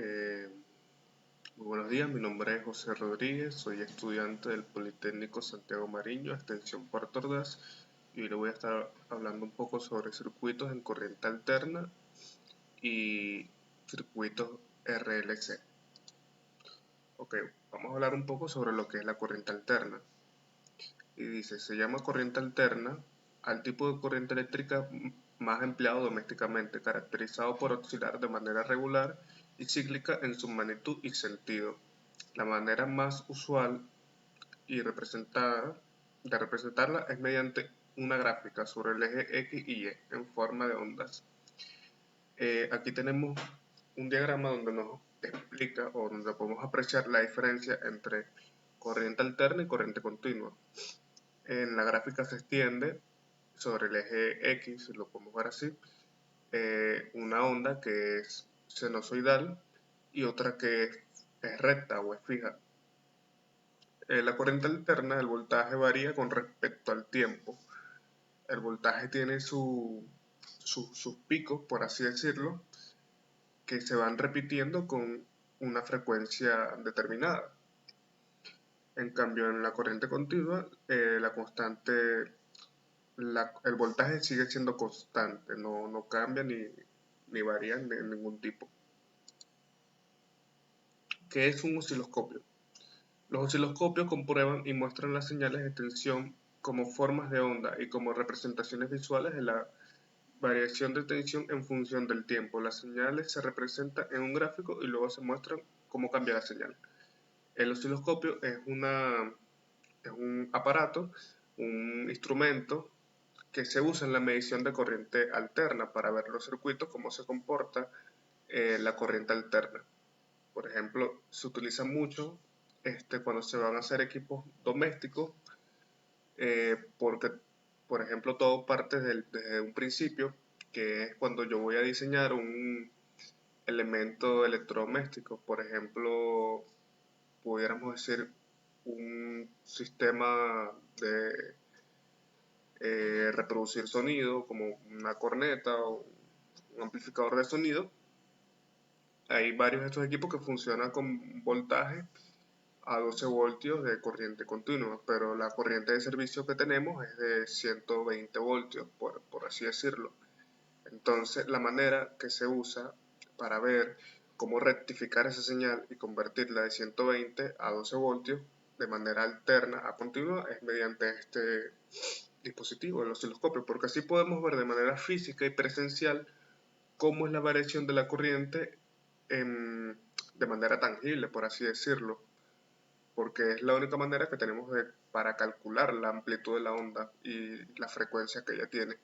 Eh, Muy buenos días, mi nombre es José Rodríguez, soy estudiante del Politécnico Santiago Mariño, extensión Puerto Ordaz, y hoy le voy a estar hablando un poco sobre circuitos en corriente alterna y circuitos RLC. Ok, vamos a hablar un poco sobre lo que es la corriente alterna. Y dice, se llama corriente alterna al tipo de corriente eléctrica más empleado domésticamente, caracterizado por oscilar de manera regular y cíclica en su magnitud y sentido. La manera más usual y de representarla es mediante una gráfica sobre el eje X y Y en forma de ondas. Aquí tenemos un diagrama donde nos explica o donde podemos apreciar la diferencia entre corriente alterna y corriente continua. En la gráfica se extiende sobre el eje X, si lo podemos ver así, una onda que es sinusoidal y otra que es recta o es fija. La corriente alterna, el voltaje varía con respecto al tiempo. El voltaje tiene sus picos, por así decirlo, que se van repitiendo con una frecuencia determinada. En cambio, en la corriente continua, el voltaje sigue siendo constante, no cambia ni varía de ningún tipo. ¿Qué es un osciloscopio? Los osciloscopios comprueban y muestran las señales de tensión como formas de onda y como representaciones visuales de la variación de tensión en función del tiempo. Las señales se representan en un gráfico y luego se muestran cómo cambia la señal. El osciloscopio es un aparato, un instrumento que se usa en la medición de corriente alterna para ver los circuitos, cómo se comporta la corriente alterna. Por ejemplo, se utiliza mucho cuando se van a hacer equipos domésticos, porque, por ejemplo, todo parte desde un principio, que es cuando yo voy a diseñar un elemento electrodoméstico. Por ejemplo, pudiéramos decir un sistema de reproducir sonido, como una corneta o un amplificador de sonido. Hay varios de estos equipos que funcionan con voltaje a 12 voltios de corriente continua, pero la corriente de servicio que tenemos es de 120 voltios, por así decirlo. Entonces, la manera que se usa para ver cómo rectificar esa señal y convertirla de 120 a 12 voltios de manera alterna a continua es mediante este dispositivo, el osciloscopio, porque así podemos ver de manera física y presencial cómo es la variación de la corriente de manera tangible, por así decirlo, porque es la única manera que tenemos para calcular la amplitud de la onda y la frecuencia que ella tiene.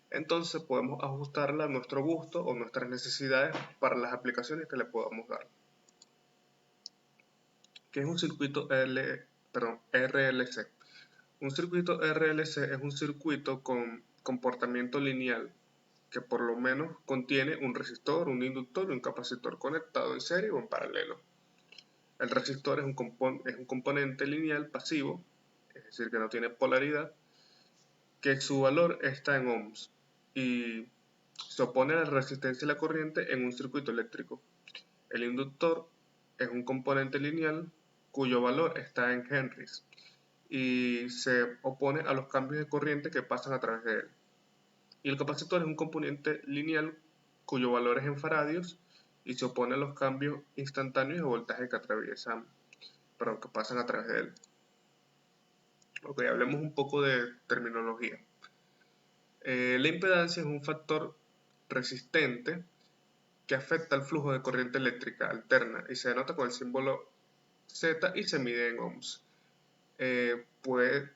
Entonces podemos ajustarla a nuestro gusto o nuestras necesidades para las aplicaciones que le podamos dar. ¿Qué es un circuito RLC? Un circuito RLC es un circuito con comportamiento lineal que por lo menos contiene un resistor, un inductor y un capacitor conectado en serie o en paralelo. El resistor es un componente lineal pasivo, es decir, que no tiene polaridad, que su valor está en ohms y se opone a la resistencia y la corriente en un circuito eléctrico. El inductor es un componente lineal cuyo valor está en henrys y se opone a los cambios de corriente que pasan a través de él. Y el capacitor es un componente lineal cuyo valor es en faradios y se opone a los cambios instantáneos de voltaje que pasan a través de él. Ok, hablemos un poco de terminología. La impedancia es un factor resistente que afecta el flujo de corriente eléctrica alterna y se denota con el símbolo Z y se mide en ohms. Puede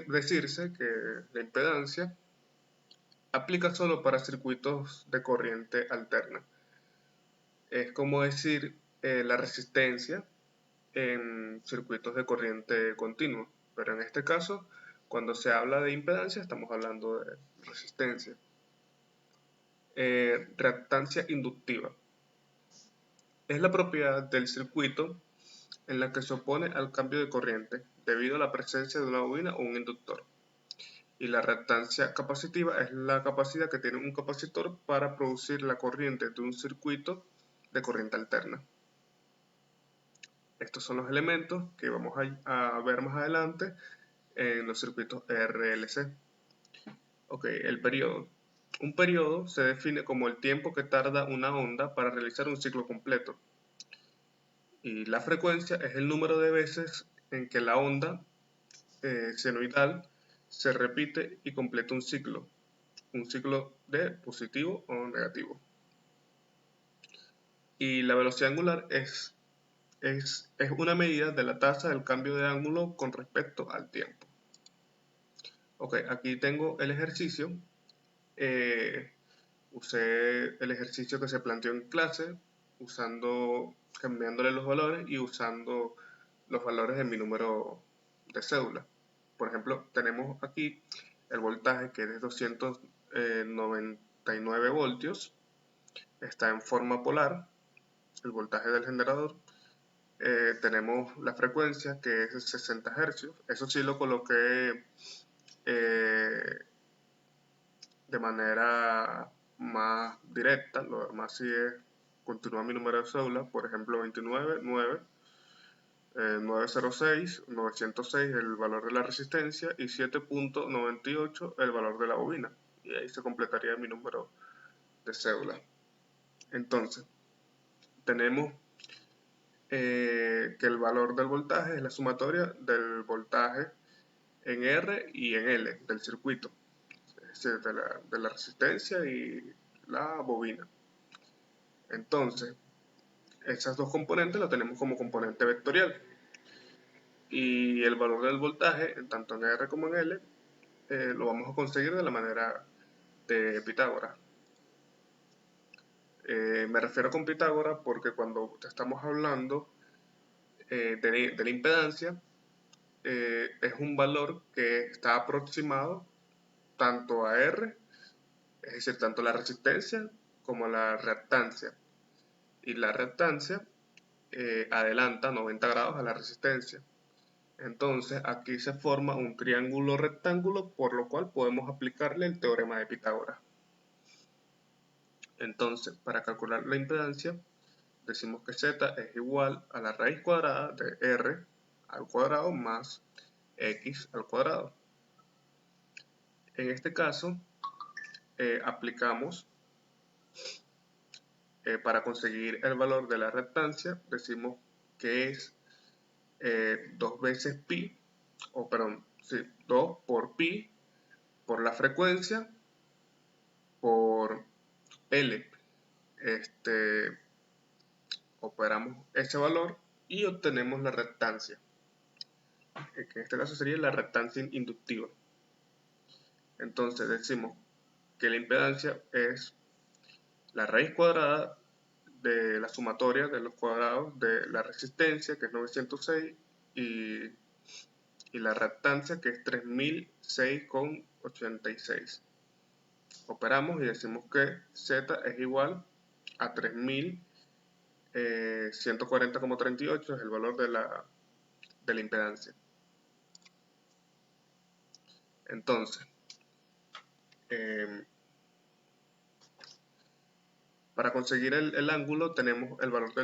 decirse que la impedancia aplica solo para circuitos de corriente alterna. Es como decir la resistencia en circuitos de corriente continua, pero en este caso, cuando se habla de impedancia, estamos hablando de resistencia. Reactancia inductiva. Es la propiedad del circuito en la que se opone al cambio de corriente debido a la presencia de una bobina o un inductor. Y la reactancia capacitiva es la capacidad que tiene un capacitor para producir la corriente de un circuito de corriente alterna. Estos son los elementos que vamos a ver más adelante en los circuitos RLC. Ok, el periodo. Un periodo se define como el tiempo que tarda una onda para realizar un ciclo completo. Y la frecuencia es el número de veces en que la onda senoidal se repite y completa un ciclo de positivo o negativo. Y la velocidad angular es una medida de la tasa del cambio de ángulo con respecto al tiempo. Ok, aquí tengo el ejercicio. Usé el ejercicio que se planteó en clase, cambiándole los valores y usando los valores de mi número de cédula. Por ejemplo, tenemos aquí el voltaje que es de 299 voltios, está en forma polar, el voltaje del generador. Tenemos la frecuencia que es 60 Hz, eso sí lo coloqué de manera más directa, lo demás sí es continúa mi número de cédula, por ejemplo 29, 9, 906, 906 el valor de la resistencia y 7.98 el valor de la bobina, y ahí se completaría mi número de cédula. Entonces, tenemos que el valor del voltaje es la sumatoria del voltaje en R y en L del circuito, es decir, de la resistencia y la bobina. Entonces, esas dos componentes las tenemos como componente vectorial. Y el valor del voltaje, tanto en R como en L, lo vamos a conseguir de la manera de Pitágoras. Me refiero con Pitágoras porque cuando estamos hablando de la impedancia, es un valor que está aproximado tanto a R, es decir, tanto la resistencia como la reactancia. Y la reactancia adelanta 90 grados a la resistencia. Entonces aquí se forma un triángulo rectángulo, por lo cual podemos aplicarle el teorema de Pitágoras. Entonces, para calcular la impedancia, decimos que Z es igual a la raíz cuadrada de R al cuadrado más X al cuadrado. En este caso, aplicamos, para conseguir el valor de la reactancia, decimos que es 2 veces pi, o perdón, sí, 2 por pi, por la frecuencia, por L. Operamos ese valor y obtenemos la reactancia, que en este caso sería la reactancia inductiva. Entonces decimos que la impedancia es la raíz cuadrada de la sumatoria de los cuadrados de la resistencia, que es 906, y la reactancia, que es 3006,86. Operamos y decimos que Z es igual a 3140,38, es el valor de la impedancia. Entonces, para conseguir el ángulo tenemos el valor de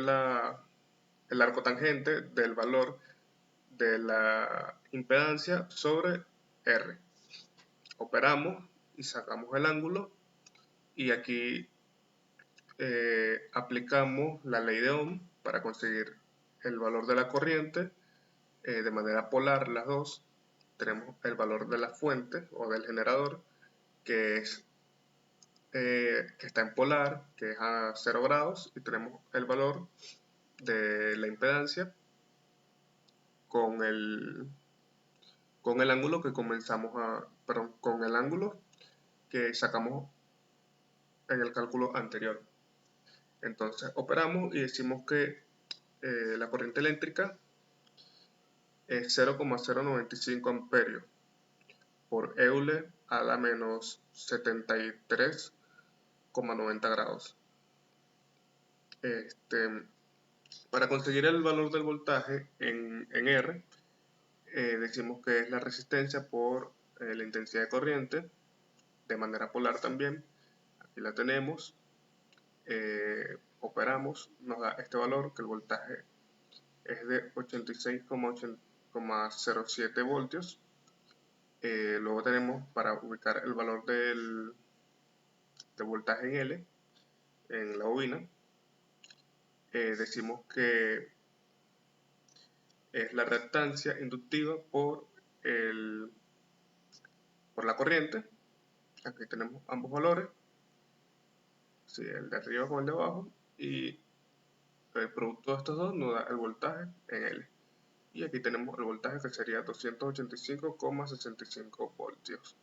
el arco tangente del valor de la impedancia sobre R. Operamos y sacamos el ángulo, y aquí aplicamos la ley de Ohm para conseguir el valor de la corriente de manera polar, las dos. Tenemos el valor de la fuente o del generador, que es que está en polar, que es a 0 grados, y tenemos el valor de la impedancia con el ángulo que con el ángulo que sacamos en el cálculo anterior. Entonces operamos y decimos que la corriente eléctrica es 0,095 amperios por Eule a la menos 73,90 grados. Para conseguir el valor del voltaje en R, decimos que es la resistencia por la intensidad de corriente, de manera polar también. Aquí la tenemos. operamos, nos da este valor, que el voltaje es de 86,07 voltios. Luego tenemos, para ubicar el valor del voltaje en L, en la bobina, decimos que es la reactancia inductiva por la corriente. Aquí tenemos ambos valores, ¿sí? El de arriba con el de abajo, y el producto de estos dos nos da el voltaje en L. Y aquí tenemos el voltaje, que sería 285,65 voltios.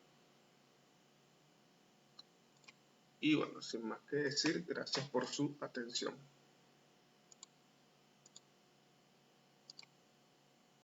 Y bueno, sin más que decir, gracias por su atención.